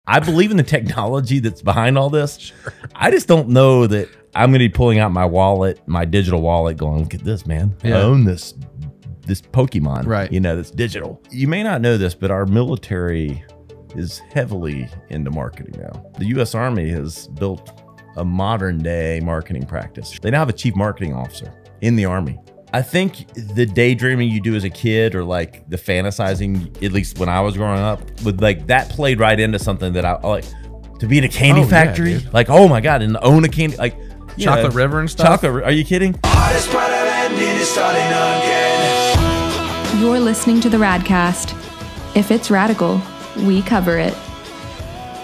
I believe in the technology that's behind all this. Sure. I just don't know that I'm going to be pulling out my wallet, my digital wallet, going, look at this, man. I own this Pokemon, right? You know, that's digital. You may not know this, but our military is heavily into marketing now. The U.S. Army has built a modern day marketing practice. They now have a chief marketing officer in the Army. I think the daydreaming you do as a kid, or like the fantasizing, at least when I was growing up, with like that played right into something that I like to be in a candy factory. Yeah, like, oh my God, and own a candy, like Chocolate River and stuff. Are you kidding? You're listening to the Radcast. If it's radical, we cover it.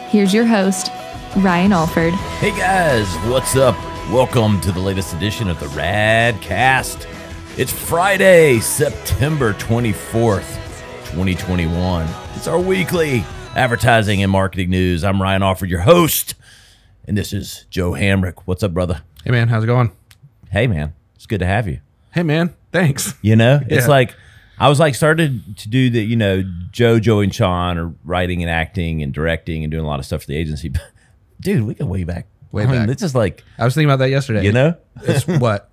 Here's your host, Ryan Alford. Hey guys, what's up? Welcome to the latest edition of the Radcast. It's Friday, September 24th, 2021. It's our weekly advertising and marketing news. I'm Ryan Alford, your host, and this is Joe Hamric. What's up, brother? Hey, man. How's it going? Hey, man. It's good to have you. Hey, man. Thanks. You know, it's like, I was like started to do the, you know, Joey and Sean are writing and acting and directing and doing a lot of stuff for the agency. Dude, we go way back. Way back. It's just like, I was thinking about that yesterday. You know? It's what?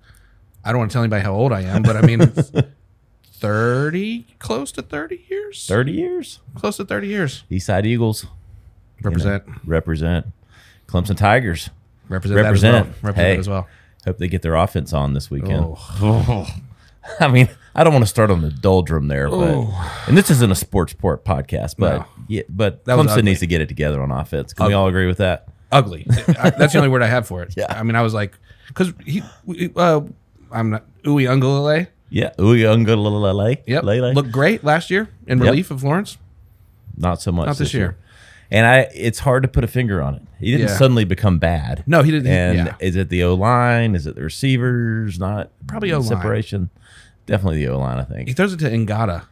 I don't want to tell anybody how old I am, but I mean, it's 30, close to 30 years. 30 years? Close to 30 years. Eastside Eagles. Represent. You know, represent. Clemson Tigers. Represent. That as well. Represent that as well. Hope they get their offense on this weekend. I mean, I don't want to start on the doldrum there, but and this isn't a sports port podcast, but yeah, but Clemson needs to get it together on offense. Can we all agree with that? Ugly. That's the only word I have for it. Yeah. I mean, I was like, because I'm not Uwe Ungalale. Yeah, Uwe Ungalale. Yep. Lele. Looked great last year in relief of Florence. Not so much. Not this year. And it's hard to put a finger on it. He didn't suddenly become bad. No, he didn't. And is it the O-line? Is it the receivers? Not probably O-line. Separation. Definitely the O-line, I think. He throws it to Ngata.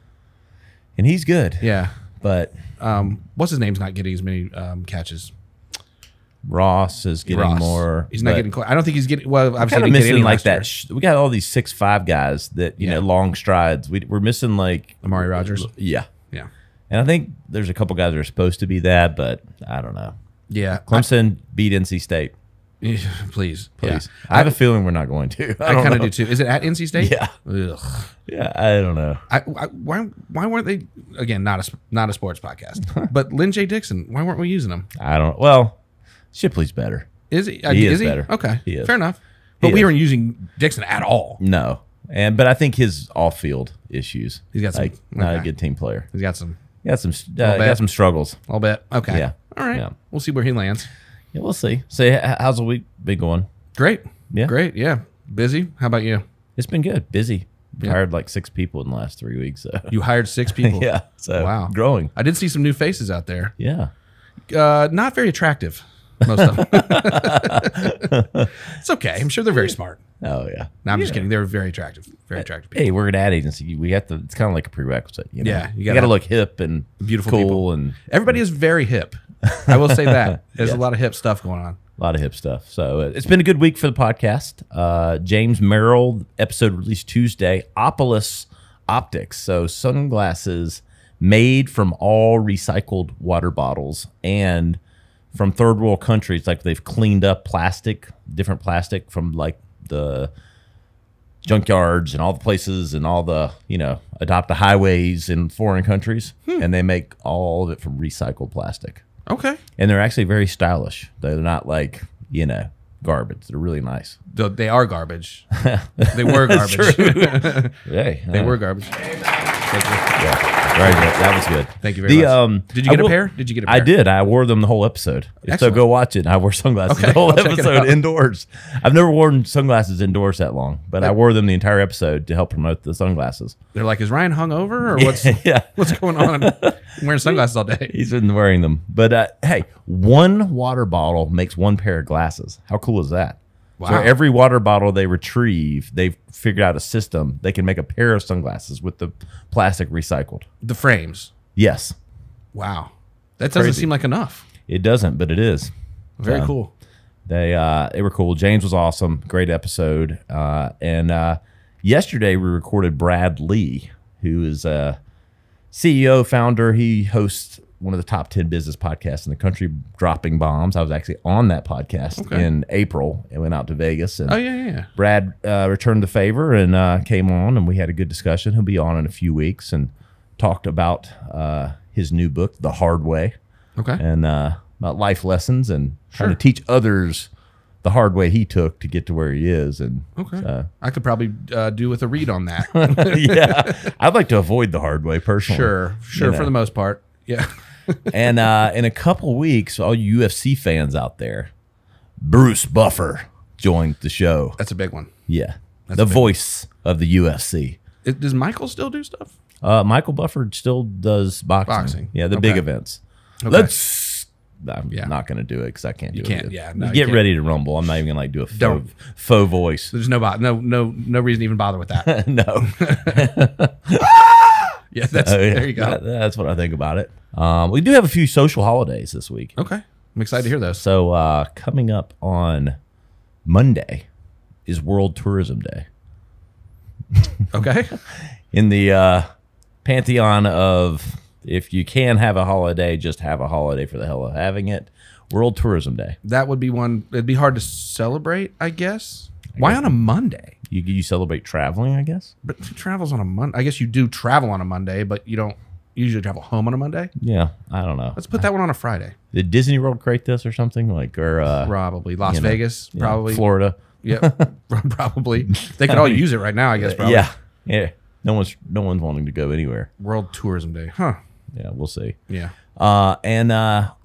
And he's good. Yeah. But what's his name's not getting as many catches. Ross is getting more. He's not getting close. I don't think he's getting. Well, obviously, kind of missing like that. We got all these 6'5" guys that you know long strides. We're missing like Amari Rogers. Yeah. And I think there's a couple guys that are supposed to be that, but I don't know. Yeah. Clemson beat NC State. Please. Yeah. I have a feeling we're not going to. I kind of do too. Is it at NC State? Yeah. Ugh. Yeah. I don't know. Why weren't they? Again, not a sports podcast, but Lynn J. Dixon. Why weren't we using him? I don't. Well, Shipley's better. Is he? Is better. Okay. He is. Fair enough. But we weren't using Dixon at all. No. But I think his off-field issues. He's got some. Not a good team player. He's got some. Got some struggles. I'll bet. Okay. Yeah. All right. Yeah. We'll see where he lands. Yeah, we'll see. So, how's the week been going? Great. Yeah. Great. Yeah. Busy. How about you? It's been good. Busy. Hired like 6 people in the last 3 weeks. So. You hired 6 people? Yeah. So wow. Growing. I did see some new faces out there. Yeah. Not very attractive. Most of them. It's okay. I'm sure they're very smart. Oh yeah. No, I'm just kidding. They're very attractive. Very attractive people. Hey, we're an ad agency. We have to. It's kind of like a prerequisite. You know? Yeah. You got to look hip and beautiful, cool, people. And everybody is very hip. I will say that. There's a lot of hip stuff going on. A lot of hip stuff. So it's been a good week for the podcast. James Merrill episode released Tuesday. Opolis Optics. So sunglasses made from all recycled water bottles and from third world countries. Like they've cleaned up plastic, different plastic from like the junkyards and all the places and all the, you know, adopt the highways in foreign countries. And they make all of it from recycled plastic. Okay. And they're actually very stylish. They're not like, you know, garbage. They're really nice. They are garbage. They were garbage. Hey, they were garbage. Thank you. Yeah. Very good. That was good. Thank you very much. Did you get a pair? Did you get a pair? I did. I wore them the whole episode. Excellent. So go watch it. I wore sunglasses the whole episode indoors. I've never worn sunglasses indoors that long, but I wore them the entire episode to help promote the sunglasses. They're like, is Ryan hungover or what's going on? I'm wearing sunglasses all day. He's been wearing them. But hey, one water bottle makes one pair of glasses. How cool is that? Wow. So every water bottle they retrieve, they've figured out a system. They can make a pair of sunglasses with the plastic recycled. The frames. Yes. Wow. That doesn't seem like enough. It doesn't, but it is. Very cool. They were cool. James was awesome. Great episode. And yesterday we recorded Brad Lee, who is a CEO, founder. He hosts one of the top 10 business podcasts in the country, dropping bombs. I was actually on that podcast in April and went out to Vegas. And Brad returned the favor and came on, and we had a good discussion. He'll be on in a few weeks and talked about his new book, The Hard Way. And about life lessons and trying to teach others the hard way he took to get to where he is. And I could probably do with a read on that. I'd like to avoid the hard way personally. Sure, for the most part. Yeah. And in a couple weeks, all you UFC fans out there, Bruce Buffer joined the show. That's a big one. Yeah. The voice of the UFC. Does Michael still do stuff? Michael Buffer still does boxing. Yeah, the big events. I'm not going to do it because I can't do it. You can't. Yeah. No, Get ready to rumble. I'm not even going to like do a faux voice. There's no reason to even bother with that. No. There you go. That's what I think about it. We do have a few social holidays this week. Okay. I'm excited to hear those. So coming up on Monday is World Tourism Day. Okay. In the pantheon of, if you can have a holiday, just have a holiday for the hell of having it. World Tourism Day. That would be one. It'd be hard to celebrate, I guess. Why on a Monday? You celebrate traveling, I guess. But travel's on a Monday. I guess you do travel on a Monday, but you don't usually travel home on a Monday. Yeah, I don't know. Let's put that one on a Friday. Did Disney World create this or something probably Las Vegas, probably Florida. Yeah, probably. They could all use it right now, I guess. Probably. Yeah. No one's wanting to go anywhere. World Tourism Day, huh? Yeah, we'll see. Yeah. And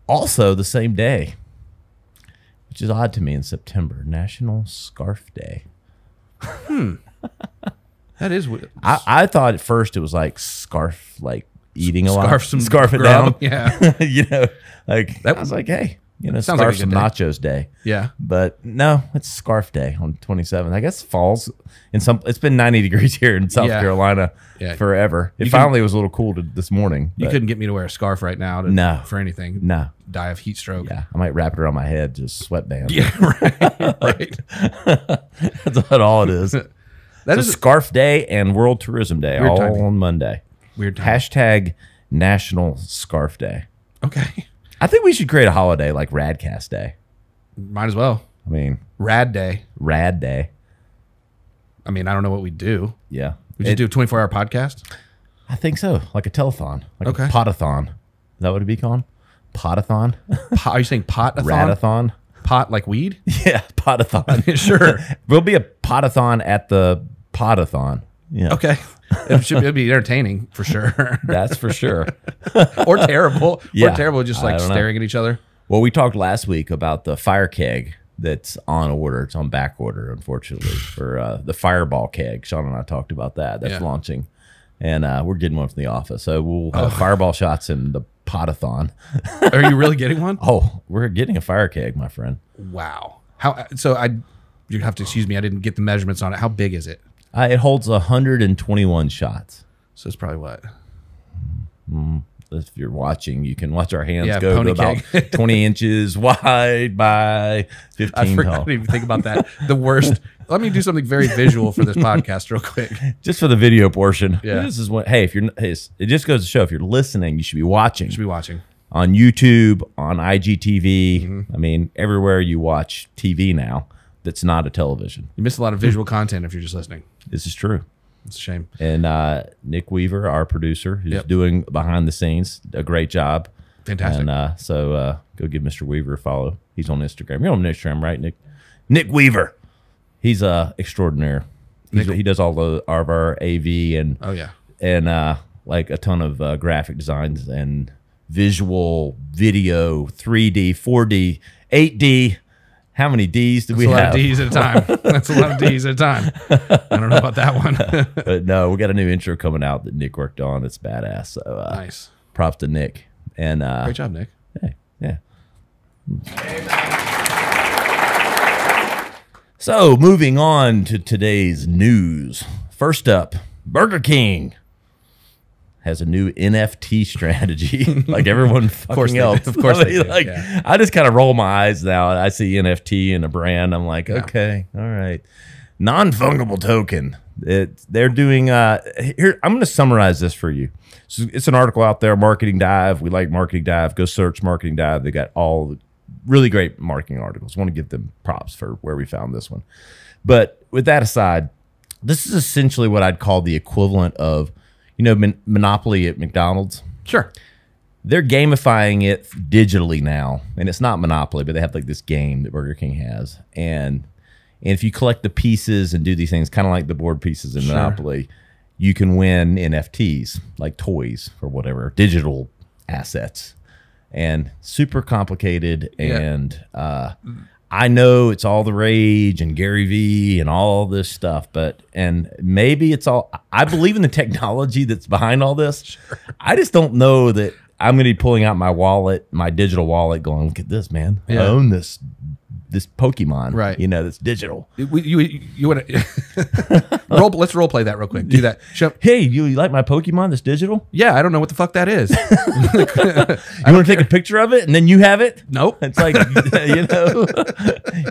also the same day, which is odd to me, in September, National Scarf Day. That is what I thought at first it was like scarf, like eating a lot. Scarf it grub. down. Yeah. Like that was like, hey, sounds scarf like some nachos day. Yeah. But no, it's Scarf Day on 27th. I guess falls in it's been 90 degrees here in South Carolina forever. It finally was a little cool this morning. You couldn't get me to wear a scarf right now for anything. No. Die of heat stroke. Yeah. I might wrap it around my head, just sweatband. Yeah, right. That's about all it is. That is Scarf Day and World Tourism Day all on Monday. Weird time. Hashtag National Scarf Day. Okay. I think we should create a holiday like Radcast Day. Might as well. I mean, Rad Day. Rad Day. I mean, I don't know what we do. Yeah. We just do a 24-hour podcast? I think so. Like a telethon. Like a potathon. Is that what it'd be called? Potathon? Are you saying potathon? Radathon? Pot like weed? Yeah, potathon. Sure. There'll be a potathon at the potathon. Yeah. Okay. It'd be entertaining for sure. That's for sure. Or terrible. Yeah. Or terrible, just like staring at each other. Well, we talked last week about the fire keg that's on order. It's on back order, unfortunately, for the fireball keg. Sean and I talked about that. That's launching. And we're getting one from the office. So we'll have fireball shots in the potathon. Are you really getting one? Oh, we're getting a fire keg, my friend. Wow. You have to excuse me. I didn't get the measurements on it. How big is it? It holds 121 shots. So it's probably what? If you're watching, you can watch our hands go to about 20 inches wide by 15 I tall. I didn't even think about that. The worst. Let me do something very visual for this podcast real quick. Just for the video portion. Yeah. This is what, hey, it just goes to show, if you're listening, you should be watching. You should be watching. On YouTube, on IGTV. I mean, everywhere you watch TV now that's not a television. You miss a lot of visual content if you're just listening. This is true. It's a shame. And Nick Weaver, our producer, who's doing behind the scenes a great job. Fantastic. And so go give Mr. Weaver a follow. He's on Instagram. You're on Instagram, right, Nick? Nick Weaver. He's extraordinaire. He does all of our AV and like a ton of graphic designs and visual video, 3D, 4D, 8D. How many D's do we have? That's a lot of D's at a time. That's a lot of D's at a time. I don't know about that one. But no, we got a new intro coming out that Nick worked on. It's badass. So nice. Props to Nick. And great job, Nick. Hey, yeah. So moving on to today's news. First up, Burger King has a new NFT strategy, like everyone fucking else. Of course, I just kind of roll my eyes now. I see NFT in a brand. I'm like, okay, all right. Non-fungible token. They're doing here. I'm going to summarize this for you. So it's an article out there, Marketing Dive. We like Marketing Dive. Go search Marketing Dive. They got all the really great marketing articles. I want to give them props for where we found this one. But with that aside, this is essentially what I'd call the equivalent of, Monopoly at McDonald's. Sure. They're gamifying it digitally now, and it's not Monopoly, but they have like this game that Burger King has, and if you collect the pieces and do these things, kind of like the board pieces in Monopoly, you can win NFTs, like toys or whatever, digital assets, and super complicated. And I know it's all the rage and Gary Vee and all this stuff, and maybe it's all, I believe in the technology that's behind all this. Sure. I just don't know that I'm going to be pulling out my wallet, my digital wallet, going, look at this, man. I own this Pokemon, right? That's digital. You want to let's role play that real quick. Do that. Hey, you like my Pokemon that's digital? Yeah, I don't know what the fuck that is. You want to take a picture of it and then you have it? Nope. It's like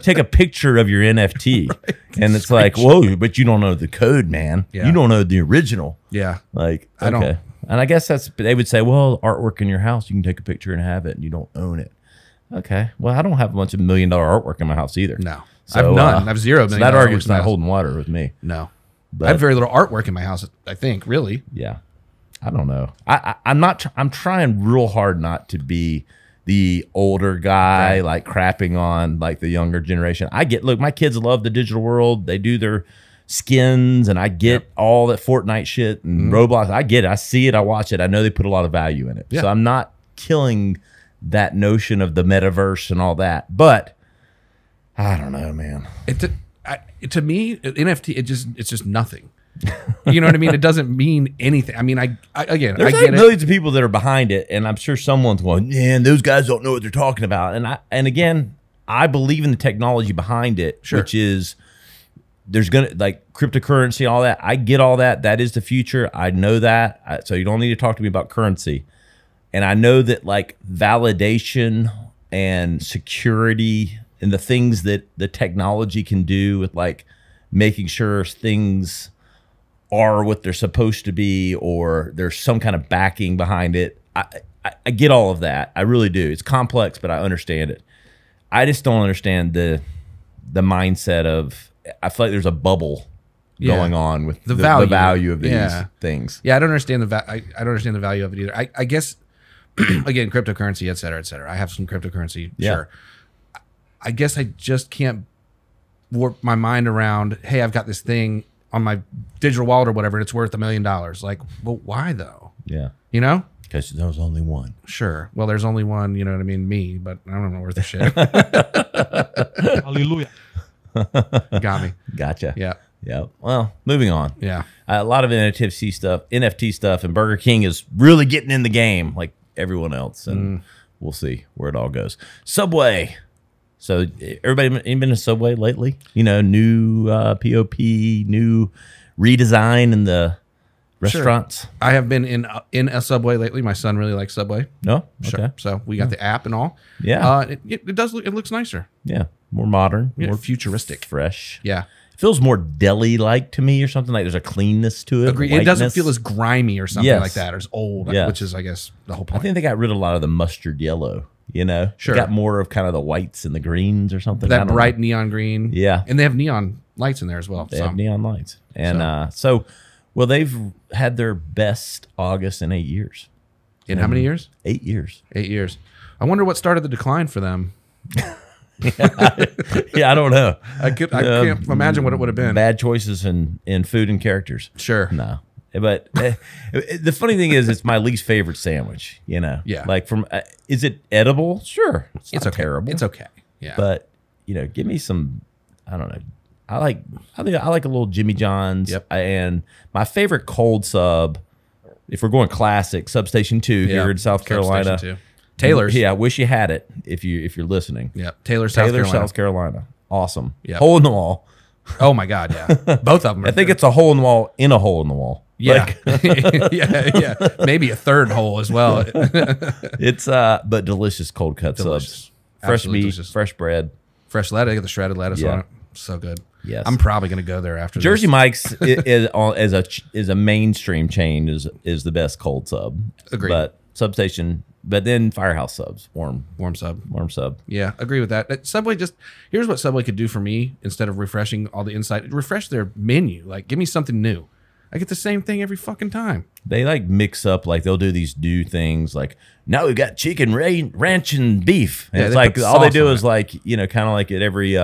take a picture of your NFT, right. And it's like, whoa, but you don't know the code, man. Yeah. You don't know the original. Yeah, like okay. I don't. And I guess they would say, well, artwork in your house, you can take a picture and have it, and you don't own it. Okay. Well, I don't have a bunch of $1 million artwork in my house either. No. So, I have none. I have $0 million. So that argument's not holding water with me. No. But I have very little artwork in my house, I think, really. Yeah. I don't know. I'm trying real hard not to be the older guy, right, like crapping on like the younger generation. Look, my kids love the digital world. They do their skins, and I get all that Fortnite shit and Roblox. I get it. I see it. I watch it. I know they put a lot of value in it. Yeah. So I'm not killing that notion of the metaverse and all that, but I don't know, man. To me, NFT, it's just nothing. You know what I mean? It doesn't mean anything. I mean, I get millions of people that are behind it, and I'm sure someone's going, man, those guys don't know what they're talking about. And again, I believe in the technology behind it, which is there's gonna like cryptocurrency, all that. I get all that. That is the future. I know that. So you don't need to talk to me about currency. And I know that like validation and security and the things that the technology can do with like making sure things are what they're supposed to be, or there's some kind of backing behind it. I get all of that. I really do. It's complex, but I understand it. I just don't understand the mindset of, I feel like there's a bubble going on with the value of these things. Yeah, I don't understand I don't understand the value of it either. I guess again, cryptocurrency, et cetera, et cetera. I have some cryptocurrency, sure. I guess I just can't warp my mind around, hey, I've got this thing on my digital wallet or whatever, and it's worth $1 million. Like, well, why though? Yeah. You know? Because there's only one. Sure. Well, there's only one, you know what I mean? Me, but I don't know worth a shit. Hallelujah. Got me. Gotcha. Yeah. Yeah. Well, moving on. Yeah. A lot of NFT stuff, and Burger King is really getting in the game like everyone else, and we'll see where it all goes. Subway. So everybody been to Subway lately? New POP, new redesign in the restaurants. Sure. I have been in a Subway lately. My son really likes Subway. No, okay. Sure. So we got the app and all. Yeah, it does look. It looks nicer. Yeah, more modern, more futuristic, fresh. Yeah. Feels more deli-like to me, or something like. There's a cleanness to it. Agreed. It doesn't feel as grimy or something like that, or as old, which is, I guess, the whole point. I think they got rid of a lot of the mustard yellow. Sure. They got more of kind of the whites and the greens or something. That bright neon green. Yeah, and they have neon lights in there as well. They have neon lights, and well, they've had their best August in 8 years. In how many years? 8 years. 8 years. I wonder what started the decline for them. I don't know. I can't imagine what it would have been. Bad choices in food and characters. Sure. No. But the funny thing is, it's my least favorite sandwich. Yeah. Like is it edible? Sure. It's okay. Terrible. It's okay. Yeah. But give me some. I don't know. I like a little Jimmy John's. Yep. And my favorite cold sub, if we're going classic, Substation 2 here in South Carolina. 2. Taylor's. Yeah, I wish you had it if you're listening. Yeah. Taylor, South Carolina. Awesome. Yep. Hole in the wall. Oh my God, yeah. Both of them. I think it's a hole in the wall in a hole in the wall. Yeah. Yeah. Maybe a third hole as well. It's but delicious cold cut subs. Fresh meat, delicious. Fresh bread. Fresh lettuce. I get the shredded lettuce on it. So good. Yes. I'm probably going to go there after Jersey this. Mike's is a mainstream chain is the best cold sub. Agreed. But Substation, but then Firehouse subs, warm sub. Yeah, agree with that. Subway here's what Subway could do for me instead of refreshing all the inside. Refresh their menu. Like, give me something new. I get the same thing every fucking time. They like mix up, like they'll do these new things like, now we've got chicken, ranch, and beef. And it's like all they do is like, kind of like at every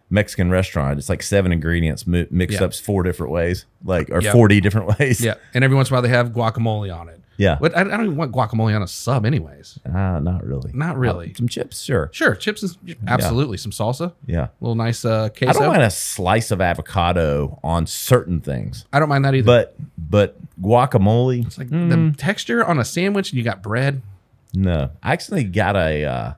Mexican restaurant, it's like 7 ingredients mixed up 4 different ways, like, or 40 different ways. Yeah, and every once in a while they have guacamole on it. Yeah. But I don't even want guacamole on a sub anyways. Not really. Not really. Some chips, sure. Sure, chips is absolutely. Some salsa. Yeah. A little nice queso. I don't mind a slice of avocado on certain things. I don't mind that either. But guacamole. It's like the texture on a sandwich and you got bread. No. I actually got a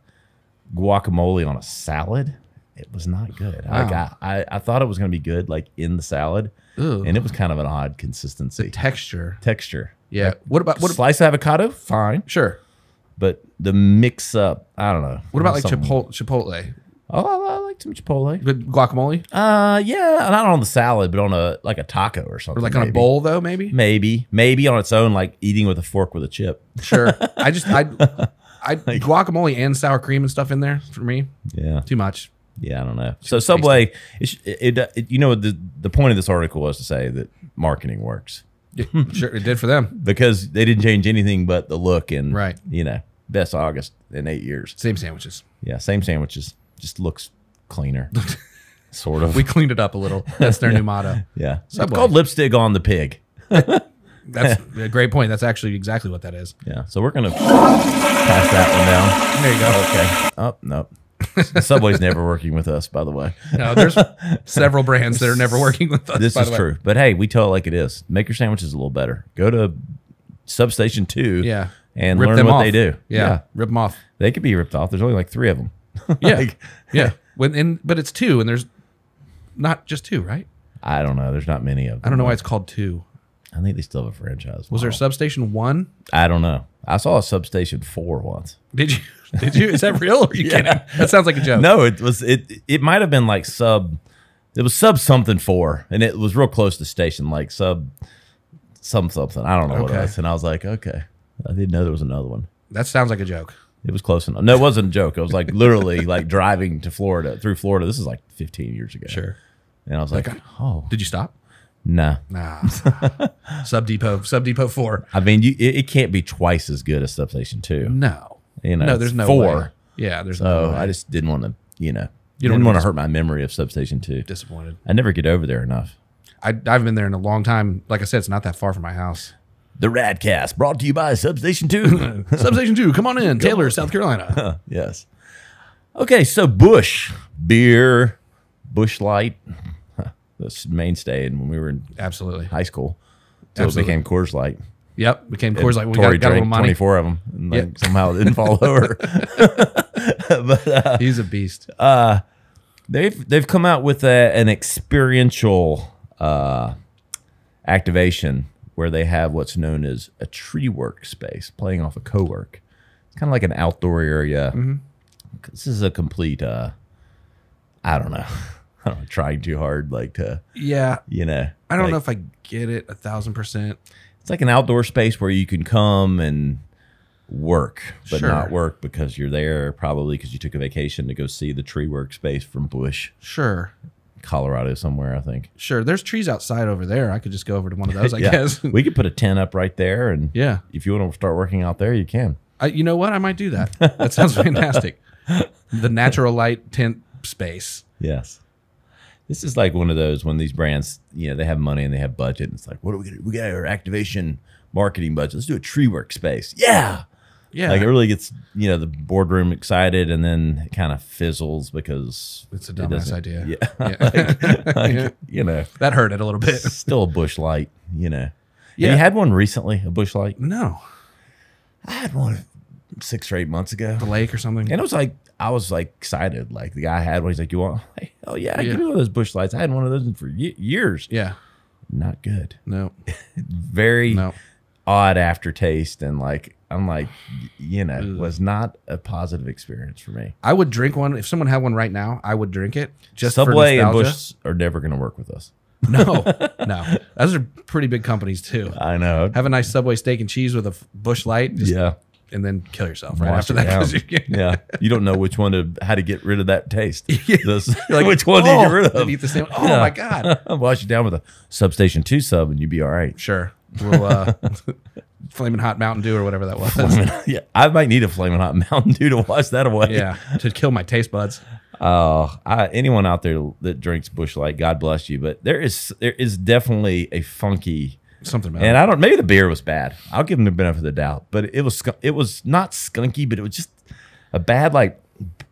guacamole on a salad. It was not good. Wow. I thought it was going to be good, like in the salad. Ooh. And it was kind of an odd consistency. Texture. Yeah. Like, what about slice of avocado? Fine. Sure. But the mix up, I don't know. What about like something. Chipotle? Oh, I like some Chipotle. Good guacamole? Yeah, not on the salad, but on a taco or something. Or like on a bowl though, maybe? Maybe on its own, like eating with a fork with a chip. Sure. I guacamole and sour cream and stuff in there for me. Yeah. Too much. Yeah, I don't know. So Subway, the point of this article was to say that marketing works. Sure, it did for them. Because they didn't change anything but the look and, right. Best August in 8 years. Same sandwiches. Yeah, same sandwiches. Just looks cleaner. Sort of. We cleaned it up a little. That's their new motto. Yeah. Subway. It's called lipstick on the pig. That's a great point. That's actually exactly what that is. Yeah. So we're going to pass that one down. There you go. Okay. Oh, no. Subway's never working with us, by the way. No, there's several brands that are never working with us. This is true. But hey, we tell it like it is. Make your sandwiches a little better. Go to Substation 2 and learn what they do. Yeah. Rip them off. They could be ripped off. There's only like 3 of them. Yeah. Yeah. But it's 2 and there's not just 2, right? I don't know. There's not many of them. I don't know why it's called 2. I think they still have a franchise. Was there Substation 1? I don't know. I saw a Substation 4 once. Did you? Is that real? Or are you kidding? That sounds like a joke. No, it was. It might have been like sub. It was sub something 4, and it was real close to station, like sub something. I don't know what it was. And I was like, okay, I didn't know there was another one. That sounds like a joke. It was close enough. No, it wasn't a joke. It was like literally like driving to Florida through Florida. This is like 15 years ago. Sure. And I was like, oh, did you stop? Nah. Sub Depot 4. I mean, it can't be twice as good as Substation 2. No. No, there's no 4. way. Yeah, there's no way. I just didn't want to, you didn't want to hurt my memory of Substation 2. Disappointed. I never get over there enough. I've been there in a long time. Like I said, it's not that far from my house. The Radcast, brought to you by Substation 2. Substation 2, come on in. Taylor, South Carolina. Yes. Okay, so Busch beer, Busch Light. That's mainstay when we were in high school. So it became Coors Light. Yep, became Coors Light. We Tori got a little money. 24 of them. And somehow it didn't fall over. But he's a beast. They've come out with an experiential activation where they have what's known as a TreeWork space, playing off a co-work. It's kind of like an outdoor area. Mm-hmm. This is a complete, I don't know. I'm trying too hard, like to, I don't know if I get it 1,000%. It's like an outdoor space where you can come and work, but not work because you're there, probably because you took a vacation to go see the TreeWork space from Busch. Sure. Colorado somewhere, I think. Sure. There's trees outside over there. I could just go over to one of those, I guess. We could put a tent up right there, and if you want to start working out there, you can. You know what? I might do that. That sounds fantastic. The natural light tent space. Yes. This is like one of those when these brands, they have money and they have budget. And it's like, what are we going to do? We got our activation marketing budget. Let's do a TreeWork space. Yeah. Yeah. Like it really gets, the boardroom excited, and then it kind of fizzles because it's a dumbass idea. Yeah. That hurt it a little bit. Still a Busch Light, Yeah. You had one recently, a Busch Light? No. I had one 6 or 8 months ago. The lake or something. And it was like, I was like excited. Like the guy had one. He's like, you want? Hey, oh yeah, give me one of those Busch Lights. I had one of those for years. Yeah. Not good. No. Very odd aftertaste. And like, I'm like, was not a positive experience for me. I would drink one if someone had one right now. I would drink it. Just Subway for and Busch are never going to work with us. No, those are pretty big companies too. I know. Have a nice Subway steak and cheese with a Busch Light. And then kill yourself right after that. You don't know which one how to get rid of that taste. Like, which one do you get rid of? Eat the same. Oh my God! Wash you down with a Substation 2 sub, and you'd be all right. Sure. We'll Flaming Hot Mountain Dew or whatever that was. I might need a Flaming Hot Mountain Dew to wash that away. Yeah, to kill my taste buds. Anyone out there that drinks Busch Light, God bless you. But there is definitely a funky. Something about and maybe the beer was bad. I'll give them the benefit of the doubt, but it was not skunky, but it was just a bad, like,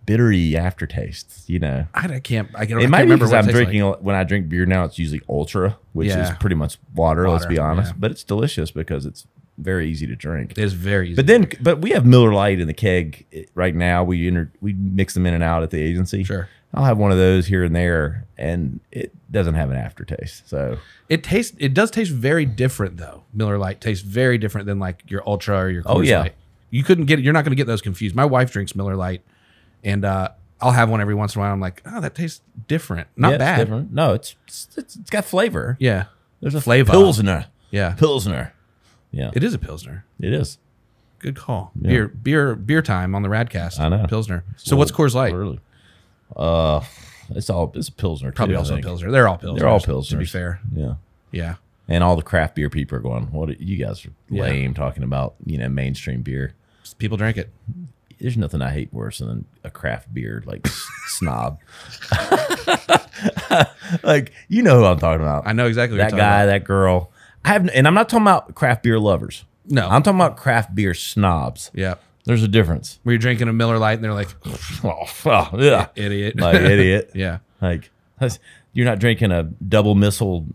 bittery aftertaste. I can't it might be because I'm drinking when I drink beer now. It's usually Ultra, which is pretty much water. Let's be honest, but it's delicious because it's very easy to drink. It is very easy. But we have Miller Lite in the keg right now. We mix them in and out at the agency. Sure. I'll have one of those here and there, and it doesn't have an aftertaste. So it does taste very different though. Miller Lite tastes very different than like your Ultra or your Coors Light. You're not going to get those confused. My wife drinks Miller Lite, and I'll have one every once in a while. I'm like, oh, that tastes different. Not bad. It's different. No, it's got flavor. Yeah, there's a flavor. Pilsner. Yeah, Pilsner. Yeah, it is a Pilsner. It is. Good call. Yeah. Beer time on the Radcast. I know. Pilsner. So what's Coors Light? Early. It's a Pilsner. Probably also a Pilsner. They're all Pilsners. They're all Pilsners. To be fair. Yeah. Yeah. And all the craft beer people are going, what, you guys are lame talking about, mainstream beer. People drink it. There's nothing I hate worse than a craft beer, like, snob. Like, you know who I'm talking about. I know exactly what that guy, that girl. And I'm not talking about craft beer lovers. No. I'm talking about craft beer snobs. Yeah. There's a difference. Where you're drinking a Miller Lite and they're like, yeah. Idiot. Like, idiot. Yeah. Like, you're not drinking a double missile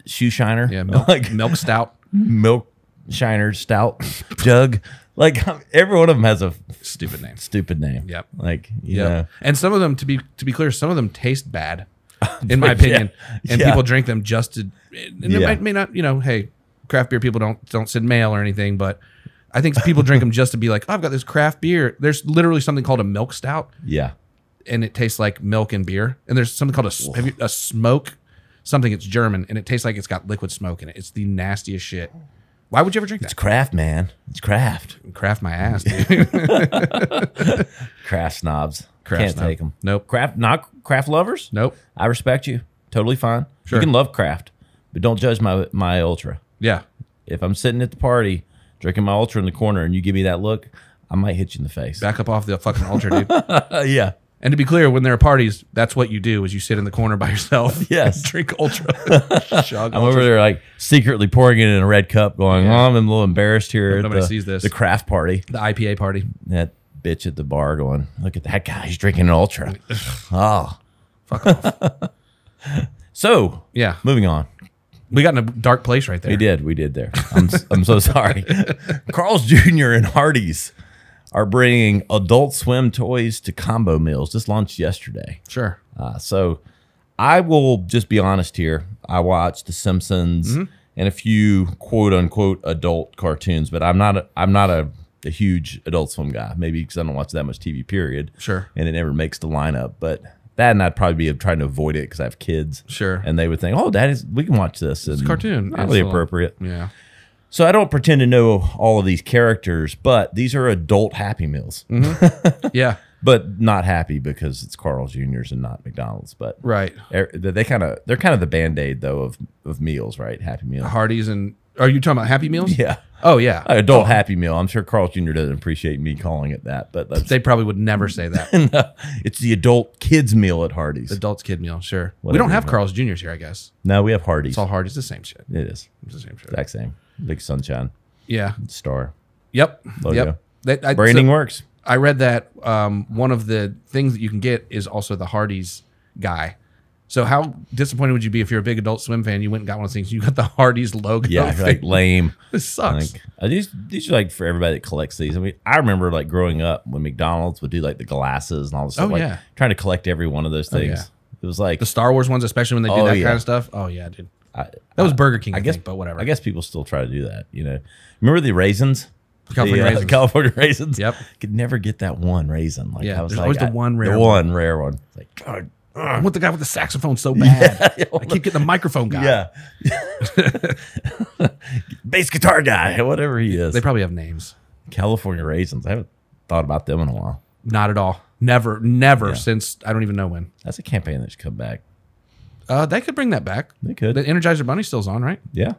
shoe shiner. Yeah. Milk stout. Milk shiner stout jug. Like, every one of them has a stupid name. Stupid name. Yep. Like, yeah. And some of them, to be clear, some of them taste bad, in my opinion. And people drink them just to. And it may not. Hey, craft beer people don't send mail or anything, but I think people drink them just to be like, oh, I've got this craft beer. There's literally something called a milk stout. Yeah. And it tastes like milk and beer. And there's something called a smoke. Something. It's German, and it tastes like it's got liquid smoke in it. It's the nastiest shit. Why would you ever drink that? It's craft, man. It's craft. Craft my ass, dude. Craft snobs. Can't take them. Nope. Not craft lovers? Nope. I respect you. Totally fine. Sure. You can love craft, but don't judge my Ultra. Yeah. If I'm sitting at the party drinking my Ultra in the corner and you give me that look, I might hit you in the face. Back up off the fucking Ultra, dude. Yeah. And to be clear, when there are parties, that's what you do: is you sit in the corner by yourself. Yes. Drink Ultra. I'm over there like secretly pouring it in a red cup, going, "Oh, I'm a little embarrassed here." Nobody sees this. The craft party, the IPA party. That bitch at the bar going, "Look at that guy! He's drinking an Ultra." Oh, fuck off. So yeah, moving on. We got in a dark place right there. We did there. I'm so sorry. Carl's Jr. and Hardee's are bringing Adult Swim toys to combo meals. This launched yesterday. Sure. So I will just be honest here. I watched The Simpsons and a few quote unquote adult cartoons, but I'm not a huge Adult Swim guy. Maybe because I don't watch that much TV. Period. Sure. And it never makes the lineup. But that, and I'd probably be trying to avoid it because I have kids. Sure. And they would think, "Oh, we can watch this." And it's a cartoon. Not really appropriate. Yeah. So I don't pretend to know all of these characters, but these are adult Happy Meals. Yeah. But not happy because it's Carl's Jr.'s and not McDonald's. But right. They're kind of the Band-Aid though of meals, right? Happy Meal. Hardee's and are you talking about Happy Meals? Yeah. Oh yeah. Adult Happy Meal. I'm sure Carl's Jr. doesn't appreciate me calling it that, but they probably would never say that. No, it's the adult kids meal at Hardee's. Adults kid meal, sure. Whatever we don't have Carl's Jr.'s here, I guess. No, we have Hardee's. It's all Hardee's, the same shit. It is. It's the same shit. Exact same. Big sunshine. Yeah. Star. Yep. Logo. Yep. Branding works. I read that one of the things that you can get is also the Hardee's guy. So how disappointed would you be if you're a big Adult Swim fan? You went and got one of those things. You got the Hardee's logo. Yeah, like lame. This sucks. Like, these are like for everybody that collects these. I mean, I remember like growing up when McDonald's would do like the glasses and all this stuff. Oh, like, yeah. trying to collect every one of those things. Yeah. It was like the Star Wars ones, especially when they did that kind of stuff. Oh yeah, dude. That was Burger King, I guess, but whatever. I guess people still try to do that. You know, remember the raisins? California raisins. California raisins. Yep. Could never get that one raisin. Like, Yeah, I was there's like, always the one rare the one. one rare one. It's like, God. I want the guy with the saxophone so bad. Yeah. I keep getting the microphone guy. Yeah. Bass guitar guy, whatever he is. They probably have names. California raisins. I haven't thought about them in a while. Not at all. Never since I don't even know when. That's a campaign that should come back. They could bring that back. They could. The Energizer Bunny still's on, right? Yeah.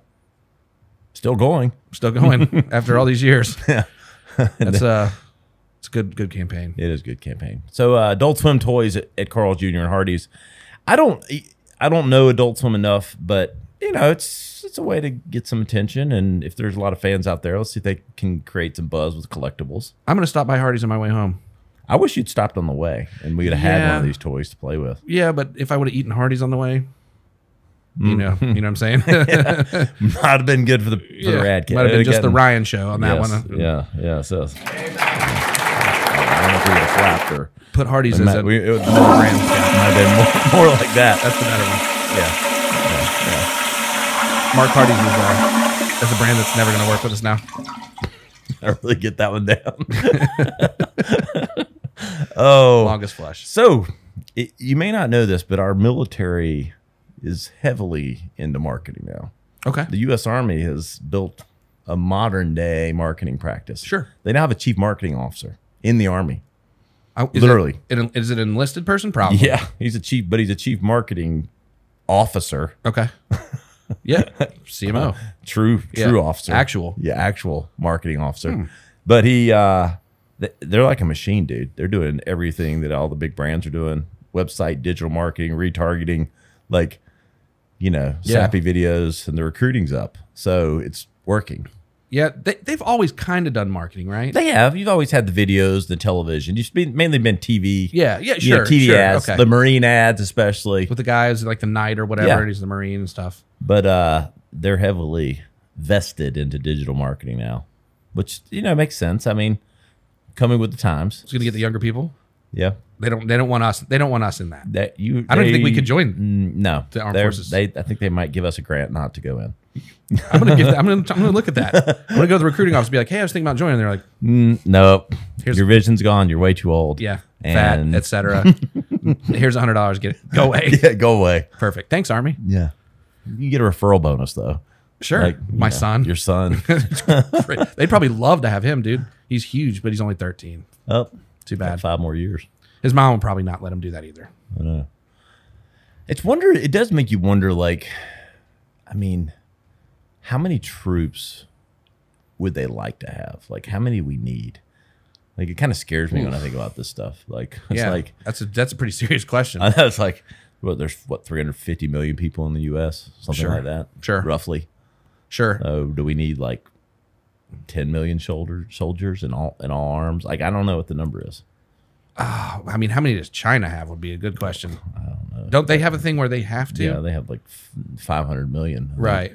Still going. Still going after all these years. Yeah. That's it's a good campaign. It is a good campaign. So Adult Swim toys at Carl's Jr. and Hardee's. I don't know Adult Swim enough, but it's a way to get some attention. And if there's a lot of fans out there, let's see if they can create some buzz with collectibles. I'm gonna stop by Hardee's on my way home. I wish you'd stopped on the way and we could have had one of these toys to play with. Yeah, but if I would have eaten Hardee's on the way, you know what I'm saying? Might have been good for the Radcast. Might have been just the Ryan show on that one. Yeah. So I don't know if we would have flapped or put Hardee's as a it would brand. might have been more like that. That's the better one. Yeah. Mark Hardee's is a brand that's never going to work with us now. I really get that one down. Oh, Longest flush. So you may not know this, but our military is heavily into marketing now. Okay. The U.S. Army has built a modern day marketing practice. Sure. They now have a chief marketing officer in the Army. Literally. Is it an enlisted person? Probably. Yeah, he's a chief marketing officer. Okay. Yeah. CMO. True officer. Actual marketing officer. But they're like a machine, dude. They're doing everything that all the big brands are doing. Website, digital marketing, retargeting, sappy videos, and the recruiting's up. So it's working. Yeah, they've always kind of done marketing, right? They have. You've always had the videos, the television. You've mainly been TV. Yeah, sure. TV ads, okay. the Marine ads especially. With the guys like the Knight or whatever, and he's the Marine and stuff. But they're heavily vested into digital marketing now, which makes sense. I mean, coming with the times. It's gonna get the younger people. Yeah. They don't want us. They don't want us in that. I don't think we could join. No, the armed forces. I think they might give us a grant not to go in. I'm gonna look at that. I'm gonna go to the recruiting office and be like, "Hey, I was thinking about joining." And they're like, "Nope, your vision's gone. You're way too old. Yeah, fat, etc. Here's $100. Get it. Go away. Yeah, go away. Perfect. Thanks, Army. Yeah, you get a referral bonus though. Sure, my son, your son. They'd probably love to have him, dude. He's huge, but he's only 13. Oh, too bad. 5 more years. His mom would probably not let him do that either. I know. It does make you wonder, how many troops would they like to have? Like, how many we need? Like, it kind of scares me when I think about this stuff. Like, it's that's a pretty serious question. I know it's like, there's 350 million people in the U.S., something like that. Sure. Roughly. Sure. So do we need 10 million soldiers in all arms? Like, I don't know what the number is. How many does China have would be a good question. I don't know. Don't they have a thing where they have to? Yeah, they have 500 million. Right.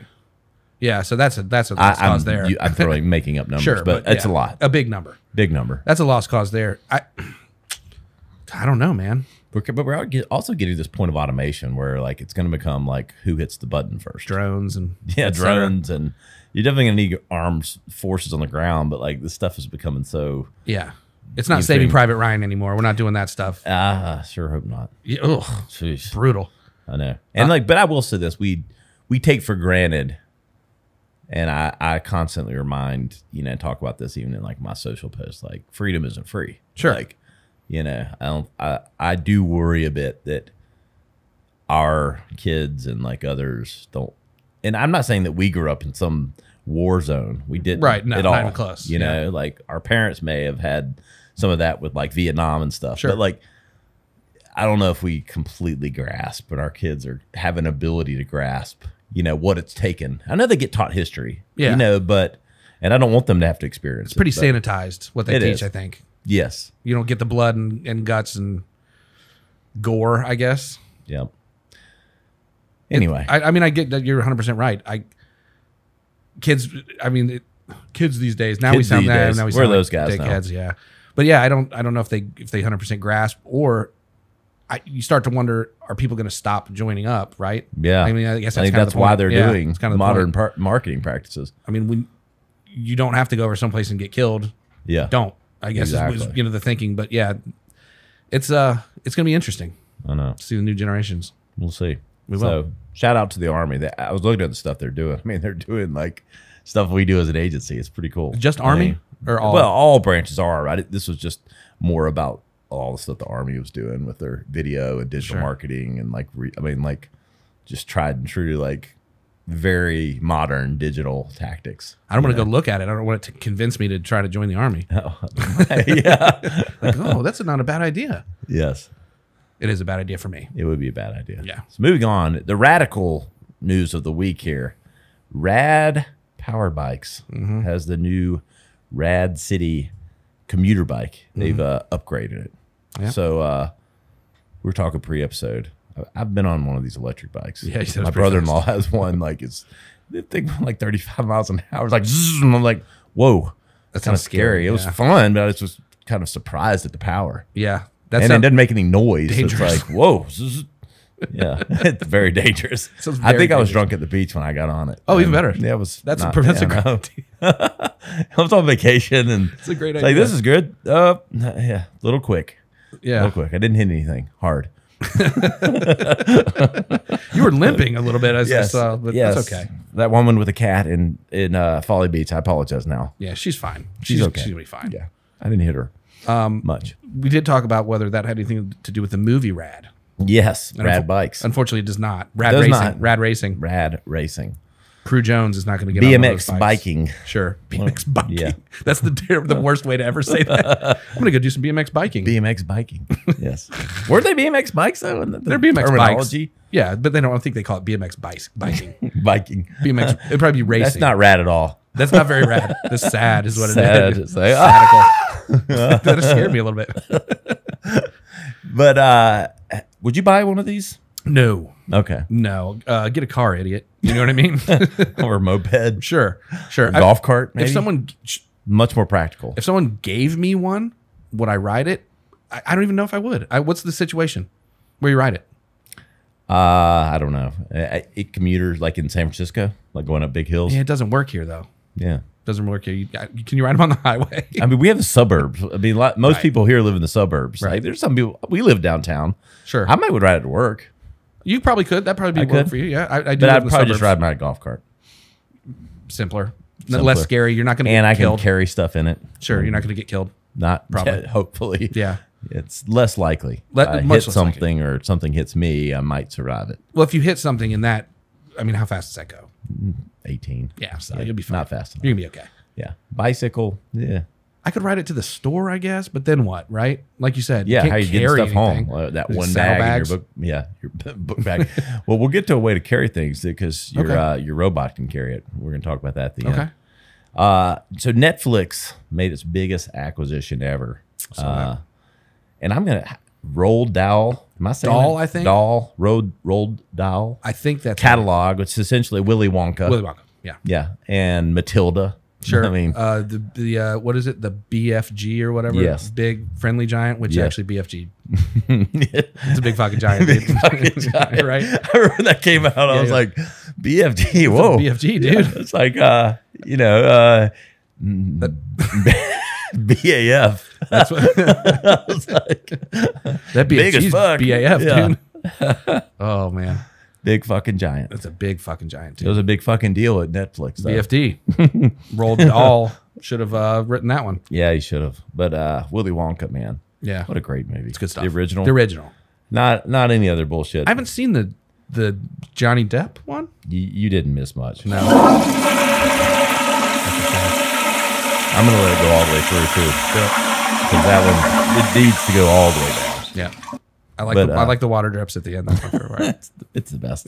Yeah, so that's a lost cause there. I'm throwing making up numbers, sure, but it's a lot. A big number. Big number. That's a lost cause there. I don't know, man. But we're also getting to this point of automation where it's going to become who hits the button first. Drones and drones, and you're definitely going to need armed forces on the ground. But this stuff is becoming so it's not Saving Private Ryan anymore. We're not doing that stuff. Sure hope not. Yeah, ugh, jeez, brutal. I know. And but I will say this: we take for granted. And I constantly remind, talk about this even in my social posts, freedom isn't free. Sure. I do worry a bit that our kids and all don't, and I'm not saying that we grew up in some war zone. We didn't. Right. No, at all. Not even close. Our parents may have had some of that with Vietnam and stuff. Sure. But I don't know if we completely grasp, but our kids have an ability to grasp what it's taken. I know they get taught history, but I don't want them to have to experience it. It's pretty sanitized what they teach, I think. Yes. You don't get the blood and guts and gore, I guess. Yep. Anyway. I get that you're 100% right. Kids these days, now we sound we're those guys dickheads, yeah. But yeah, I don't know if they 100% grasp, or you start to wonder, are people going to stop joining up, right? Yeah. I guess that's why they're doing it's kind of modern marketing practices. When you don't have to go over someplace and get killed. Yeah. Don't. I guess Exactly. was the thinking. But yeah, it's going to be interesting. I know. See the new generations. We'll see. We will. So shout out to the Army. I was looking at the stuff they're doing. I mean, they're doing like stuff we do as an agency. It's pretty cool. Just Army or all? Well, all branches are, right? This was just more about all the stuff the Army was doing with their video and digital marketing and like, just tried and true, like very modern digital tactics. I don't want to go look at it. I don't want it to convince me to try to join the Army. Yeah. Like, oh, that's not a bad idea. Yes. It is a bad idea for me. It would be a bad idea. Yeah. So moving on, the radical news of the week here. Rad Power Bikes has the new RadCity commuter bike. They've upgraded it. Yeah. So we're talking pre-episode. I've been on one of these electric bikes. Yeah, you said my it's pretty brother-in-law has one. Like the thing went like 35 miles an hour. It's like, zzz, and I'm like, whoa, that's kind of scary. It was fun, but I was just kind of surprised at the power. Yeah. And it doesn't make any noise. Dangerous. So it's like, whoa. Zzz. Yeah, it's very dangerous. I think I was drunk at the beach when I got on it. Oh, even better. Yeah, it was. That's a great idea. I was on vacation and It's a great like, idea. this is good. Yeah, little quick. Yeah. Little quick. I didn't hit anything hard. You were limping a little bit as I Yes. saw, but Yes. that's okay. That woman with a cat in Folly Beach. I apologize now. Yeah, she's fine. She's okay. She's gonna be fine. Yeah, I didn't hit her much. We did talk about whether that had anything to do with the movie Rad. Yes, Rad Bikes. Unfortunately, it does not. Rad Does Racing. not. Rad Racing. Rad Racing. Prue Jones is not going to get on one of those BMX bikes. biking. Sure, BMX biking. yeah. That's the worst way to ever say that. I'm going to go do some BMX biking. BMX biking. Yes. Were they BMX bikes though? They're BMX terminology? bikes. Yeah, but they don't. I don't think they call it BMX biking. Biking. BMX. It'd probably be racing. That's not rad at all. That's not very rad. That's sad, is what Sad. it is. It's like, Sadical. That scared me a little bit. But would you buy one of these? No, Okay. no. Get a car, idiot. You know what I mean? Or a moped? Sure. A golf cart, maybe? If someone Much more practical. If someone gave me one, would I ride it? I don't even know if I would. What's the situation where you ride it? I don't know. Commuters like in San Francisco, like going up big hills. Yeah, it doesn't work here though. Yeah. Doesn't work here. Can you ride them on the highway? I mean, we have the suburbs. I mean, most people here live in the suburbs. Right. Like, there's some people, we live downtown. Sure. I might would ride it to work. You probably could. That'd probably be I work could. for you. Yeah, I do. But live in I'd the probably just suburbs. ride my golf cart. Simpler. Less scary. You're not going to And get I killed. can carry stuff in it. Sure, you're not going to get killed. Not Probably. yet, hopefully. Yeah. It's less likely. Much I hit less something or something hits me, I might survive it. Well, if you hit something in that, I mean, how fast does that go? 18. Yeah, so you'll be fine. Not fast enough. You're going to be okay. Yeah. Bicycle. Yeah. I could ride it to the store, I guess, but then what, right? Like you said, Yeah, you how can't you get carry stuff home? anything. That There's one saddlebags. bag in your book. Yeah, your book bag. Well, we'll get to a way to carry things because your robot can carry it. We're going to talk about that at the end. So Netflix made its biggest acquisition ever. And I'm going to Roald Dahl. Am I saying Dahl, that? I think? Roald Dahl. I think that's Catalog, which is essentially Willy Wonka. Willy Wonka. Yeah. Yeah, and Matilda. Sure. I mean, the what is it? The BFG or whatever. Yes. Big friendly giant, which Yes. actually BFG. It's a big fucking giant, dude. giant. Right? I remember when that came out. I was yeah. like, BFG. Whoa, BFG, dude. Yeah, it's like BAF. That's what I was like, that big as BFG's fuck. BAF, Yeah. dude. Oh man, Big fucking giant. that's a big fucking giant, It dude. was a big fucking deal at Netflix. Though. BFD. Roald Dahl should have written that one. Yeah, he should have. But Willy Wonka, man, Yeah, what a great movie. it's good stuff. The original. The original. Not any other bullshit. I haven't seen the Johnny Depp one. You didn't miss much. No. I'm gonna let it go all the way through too. Because that one, it needs to go all the way down. Yeah, I like But, I like the water drips at the end. That's my favorite part. It's the best.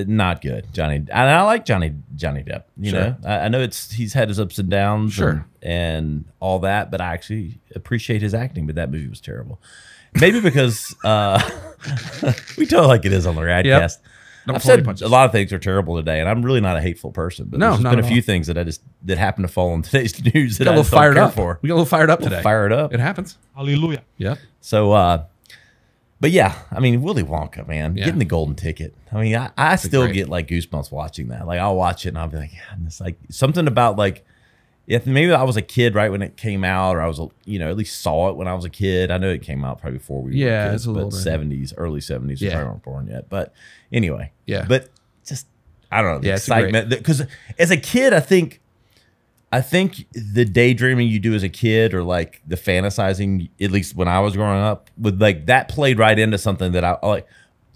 Not good, Johnny. And I like Johnny Depp. You Sure. know, I know he's had his ups and downs, Sure. and all that. But I actually appreciate his acting. But that movie was terrible. Maybe because we tell it like it is on the Radcast. Yep. Don't I've pull any said punches. a lot of things are terrible today, and I'm really not a hateful person. But No, there's not been a at few all. things that happen to fall in today's news that Got a I little just don't fired care up. for. We got a little fired up today. Fire it up. It happens. Hallelujah. Yep. So But yeah, I mean, Willy Wonka, man, Yeah. getting the golden ticket. I mean, I still great. get like goosebumps watching that. Like I'll watch it and I'll be like, yeah, and it's like something about like, if maybe I was a kid right when it came out, or I was, at least saw it when I was a kid. I know it came out probably before we were Yeah, kids, it's a little but bit. 70s, early 70s. Yeah. I weren't born yet. But anyway, Yeah. But just, I don't know, the Yeah, it's a great- excitement. Because as a kid, I think the daydreaming you do as a kid, or like the fantasizing, at least when I was growing up, with like that played right into something that I like,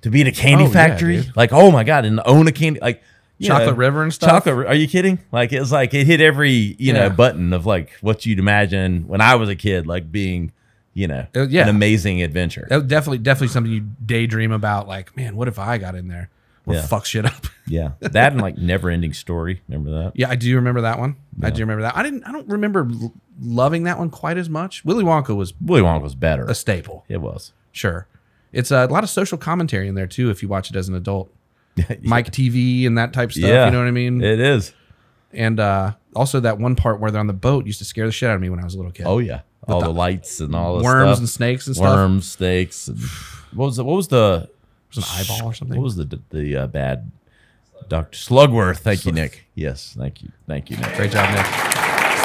to be in a candy Oh, yeah, factory. dude. Like, oh my God, and own a candy, like Chocolate River and stuff? Are you kidding? Like, it was like, it hit every, Yeah. button of like what you'd imagine when I was a kid, like being, Yeah. an amazing adventure. That was definitely something you daydream about. Like, man, what if I got in there? Or Yeah. fuck shit up. Yeah. That and like Never Ending Story. Remember that? Yeah, I do remember that one. I do remember that. I don't remember loving that one quite as much. Willy Wonka was Willy Wonka was better. a staple. It was. Sure. It's a lot of social commentary in there too if you watch it as an adult. Mike TV and that type stuff, Yeah. you know what I mean? It is. And also that one part where they're on the boat used to scare the shit out of me when I was a little kid. Oh yeah. All the lights and all the Worms stuff. and snakes and stuff. Worms, snakes. And what was the It was an eyeball or something. What was the bad Dr. Slugworth? Thank you, Nick. Yes, thank you, Nick. Great job, Nick.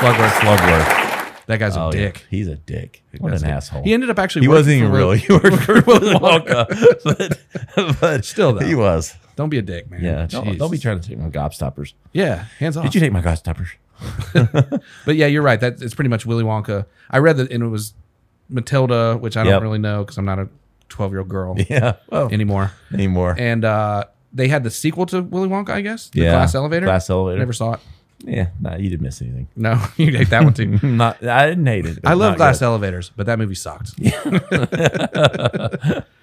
Slugworth. That guy's a dick. Yeah. He's a dick. What That's an it. asshole. He ended up actually He working wasn't even for really. He worked for Willy Wonka, but Still, though. he was. Don't be a dick, man. Yeah, Jeez. don't be trying to take my gobstoppers. Yeah, hands off. Did you take my gobstoppers? But yeah, you're right. It's pretty much Willy Wonka. I read that, and it was Matilda, which I don't Yep. really know because I'm not a 12-year-old girl Yeah. Well, anymore. anymore. And they had the sequel to Willy Wonka, I guess. The Yeah. Glass Elevator. Glass Elevator. Never saw it. Yeah. Nah, you didn't miss anything. No, you hate that one too. I didn't hate it. but I love not Glass good. Elevators, but that movie sucked.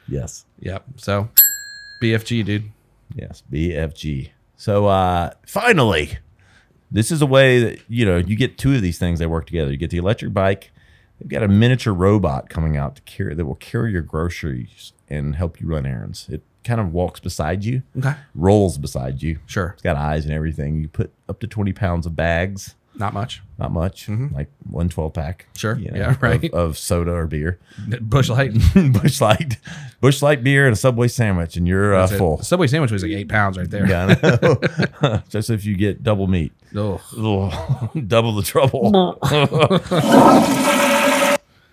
Yes. Yep. So, BFG, dude. Yes, BFG. So finally, this is a way that you get two of these things. They work together. You get the electric bike. They've got a miniature robot coming out that will carry your groceries and help you run errands. It kind of walks beside you, Okay. rolls beside you. Sure. It's got eyes and everything. You put up to 20 pounds of bags. Not much. Not much, like 1 12-pack. Sure. Yeah, right. Of soda or beer. Busch Light. Busch Light beer and a Subway sandwich, and you're That's it. full. The Subway sandwich was like 8 pounds right there. Yeah, I know. Just if you get double meat. Ugh. Ugh, double the trouble.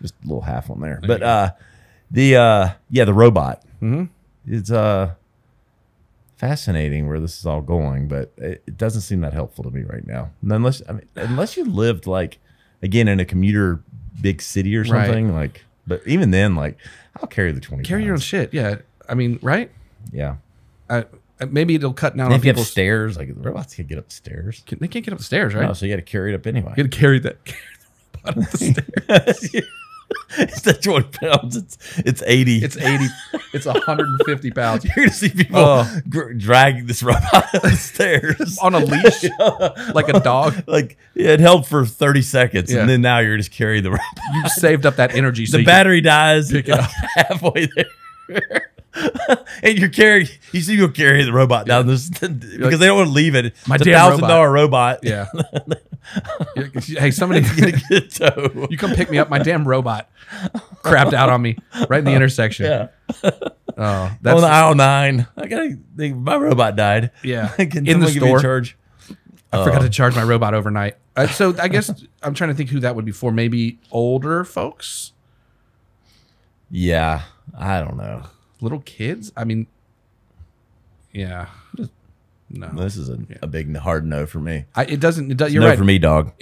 Just a little half on there. But the robot. Mm-hmm. It's fascinating where this is all going, but it doesn't seem that helpful to me right now. And unless you lived like again in a commuter big city or Right. something, like but even then, like I'll carry the 20 Carry your own pounds. shit. Yeah. I mean, right? Yeah. Maybe it'll cut down And on if you have people's stairs, like the robots can get up the stairs. They can't get up the stairs, right? No, so you got to carry it up anyway. You got to carry the robot up the stairs. It's not 20 pounds. It's 80. It's 80. It's 150 pounds. You're gonna see people Oh. dragging this robot up the stairs On a leash, like a dog. Like it held for 30 seconds, Yeah. and then now you're just carrying the robot. You saved up that energy. So The you can- battery dies pick it up. halfway there. And you're carrying. You see, you'll carry the robot down this because they don't want to leave it. My It's damn $1,000 robot. Yeah. Hey, somebody, Gonna get a tow. you come pick me up. My damn robot crapped out on me right in the intersection. Yeah. Oh, On that's the aisle 9. I gotta think my robot died. yeah. Can In the someone give me a store. charge? I forgot to charge my robot overnight. So I guess I'm trying to think who that would be for. Maybe older folks, Yeah, I don't know. little kids. I mean, yeah. No, This is a big hard no for me. it doesn't. It does, you're No right. for me, dog.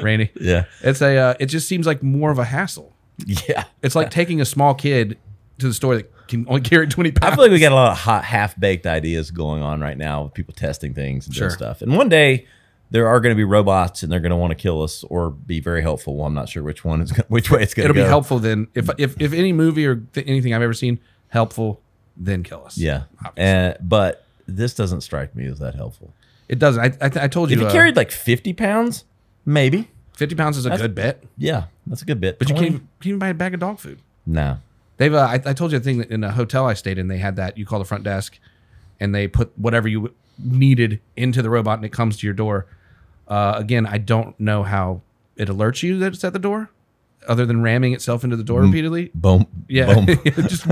Randy. Yeah. It's a. It just seems like more of a hassle. Yeah. It's like taking a small kid to the store that can only carry 20 pounds. I feel like we got a lot of hot, half-baked ideas going on right now with people testing things and doing Sure. stuff. And one day there are going to be robots and they're going to want to kill us or be very helpful. Well, I'm not sure which way it's going to It'll go. be helpful then. If any movie or anything I've ever seen helpful, then kill us. Yeah. Obviously. But this doesn't strike me as that helpful. It doesn't. I told you. If you carried like 50 pounds, maybe. 50 pounds is a good bet, Yeah, that's a good bit. but you 20? can't even buy a bag of dog food. No. They've. I told you the thing that in a hotel I stayed in, they had that. You call the front desk, and they put whatever you needed into the robot, and it comes to your door. Again, I don't know how it alerts you that it's at the door. other than ramming itself into the door repeatedly. Boom. Yeah, Boom. just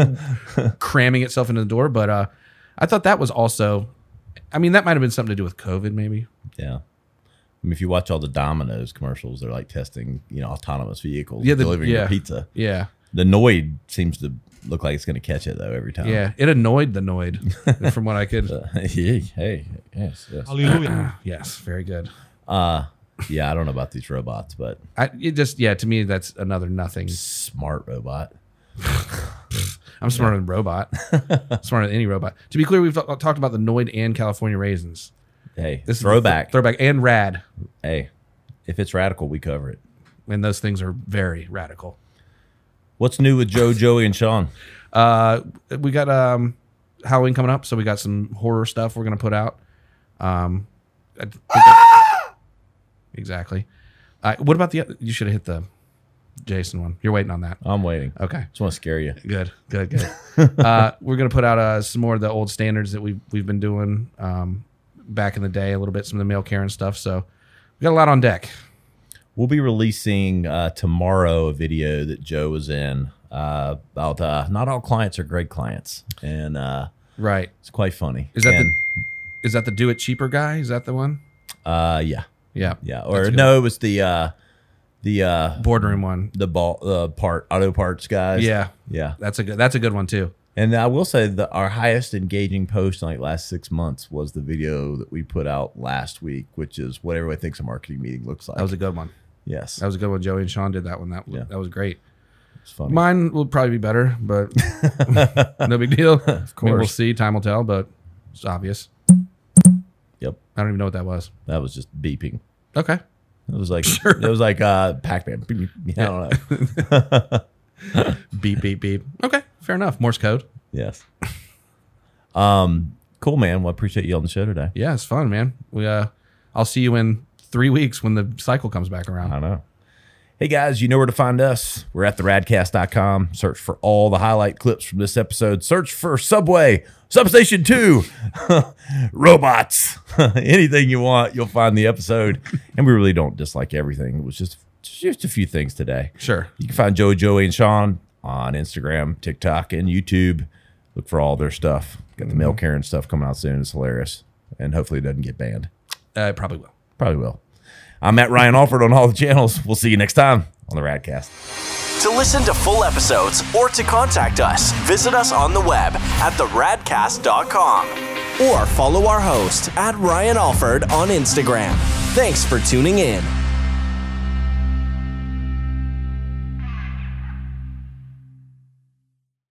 cramming itself into the door. But I thought that was also, I mean, that might have been something to do with COVID, maybe. Yeah. I mean, if you watch all the Domino's commercials, they're like testing, autonomous vehicles, Yeah, delivering your pizza. Yeah, The Noid seems to look like it's going to catch it though every time. yeah. It annoyed the Noid, from what I could. Hey, yes. Hallelujah. Yes, very good. Yeah, I don't know about these robots, but To me, that's another nothing. smart robot. I'm smarter than robot. Smarter than any robot. To be clear, we've talked about the Noid and California raisins. Hey, This throwback. is throwback and rad, Hey, if it's radical, we cover it. and those things are very radical. What's new with Joe, Joey, and Sean? We got Halloween coming up, so we got some horror stuff we're gonna put out. Exactly. What about you should have hit the Jason one. You're waiting on that. I'm waiting. Okay. Just want to scare you. Good. We're gonna put out some more of the old standards that we've been doing back in the day, a little bit, some of the mail Karen stuff. So we got a lot on deck. We'll be releasing tomorrow a video that Joe was in about not all clients are great clients, and Right. it's quite funny. Is that the do it cheaper guy? Is that the one? Yeah. Yeah. Or no, it was the Boardroom one. the auto parts guys. Yeah. Yeah. That's a good one too. And I will say that our highest engaging post in like last 6 months was the video that we put out last week, which is what everybody thinks a marketing meeting looks like. That was a good one. Yes. That was a good one. Joey and Sean did that one. That was great. It's funny. Mine will probably be better, but no big deal. Of course. we'll see. Time will tell, but it's obvious. Yep. I don't even know what that was. That was just beeping. Okay. It was like Pac-Man. I don't know. Beep, beep, beep. Okay. Fair enough. Morse code. Yes. Cool, man. Well, I appreciate you on the show today. Yeah, it's fun, man. I'll see you in 3 weeks when the cycle comes back around. I know. Hey, guys, you know where to find us. We're at theradcast.com. Search for all the highlight clips from this episode. Search for Subway, Substation 2, robots, anything you want, you'll find the episode. And we really don't dislike everything. It was just a few things today. Sure. You can find Joe, Joey, and Sean on Instagram, TikTok, and YouTube. Look for all their stuff. Got the Mail Karen stuff coming out soon. It's hilarious. And hopefully it doesn't get banned. It probably will. Probably will. I'm at Ryan Alford on all the channels. We'll see you next time on the Radcast. To listen to full episodes or to contact us, visit us on the web at theradcast.com or follow our host at Ryan Alford on Instagram. Thanks for tuning in.